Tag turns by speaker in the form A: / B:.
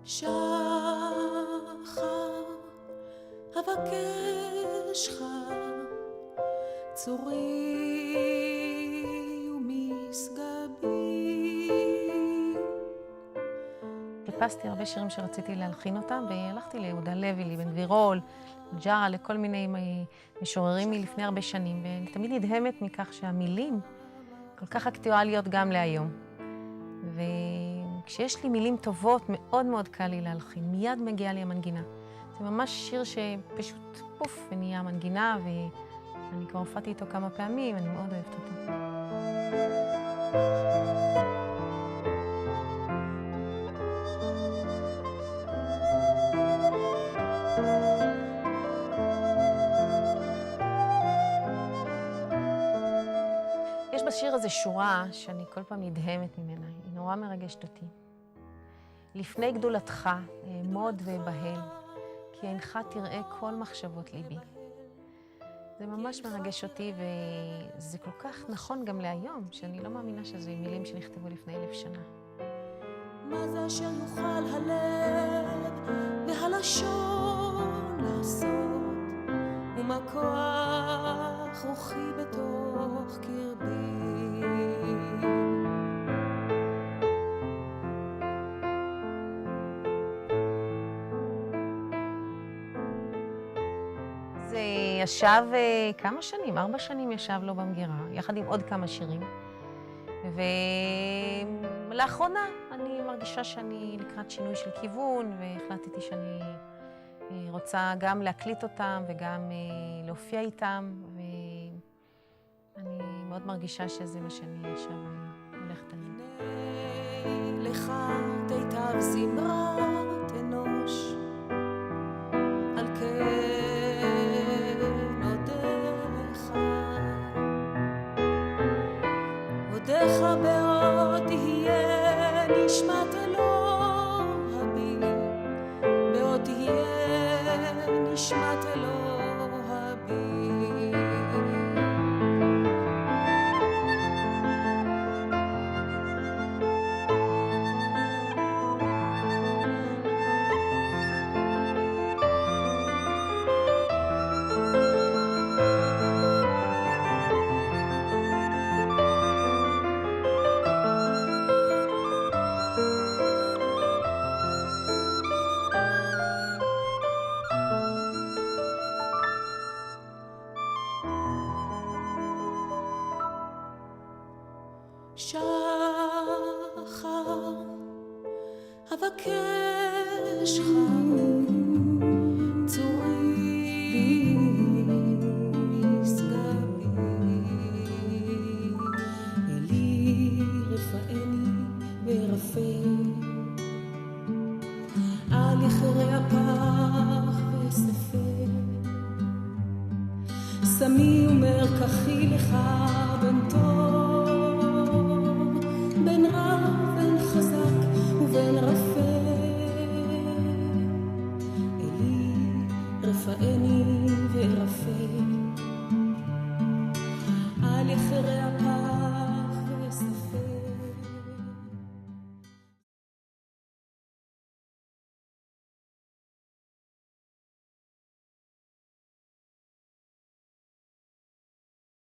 A: שחר, אבקשך, צורי ומשגבי.
B: חיפשתי הרבה שירים שרציתי להלחין אותם, והלכתי ליהודה לוי, לבן גבירול, ג'רה, לכל מיני משוררים מלפני הרבה שנים, ואני תמיד נדהמת מכך שהמילים כל כך אקטואליות גם להיום. וכשיש לי מילים טובות, מאוד מאוד קל לי להלחין, מיד מגיעה לי המנגינה. זה ממש שיר שפשוט פוף ונהיה מנגינה, ואני כבר הופעתי איתו כמה פעמים, אני מאוד אוהבת אותו. יש בשיר הזה שורה שאני כל פעם נדהמת ממנה, היא נורא מרגשת אותי. לפני גדולתך, אעמוד ואבהל, כי אינך תראה כל מחשבות ליבי. זה ממש מרגש אותי, וזה כל כך נכון גם להיום, שאני לא מאמינה שזה מילים שנכתבו לפני 1000 שנה.
A: מה זה אשר יוכל הלב והלשון לעשות, ומה כוח רוחי בתוך קרבי.
B: זה ישב כמה שנים, 4 שנים ישב לו במגירה, יחד עם עוד כמה שירים. ולאחרונה אני מרגישה שאני לקראת שינוי של כיוון, והחלטתי שאני רוצה גם להקליט אותם וגם להופיע איתם, ואני מאוד מרגישה שזה מה שאני עכשיו הולכת עליו.
A: לך תיטב זמרת אנוש, על כן עודך, עודך בעוד תהיה נשמת אלוהי, בעוד תהיה נשמת אלוהי. שחר, אבקשך, צורי משגבי. אלי רפאני ורפא, על יחרי הפח וספר, שמי ומרקחי לך בן טוב, בן רב, בן חזק ובן רפא. אלי רפאני ורפא, על יחרי הפח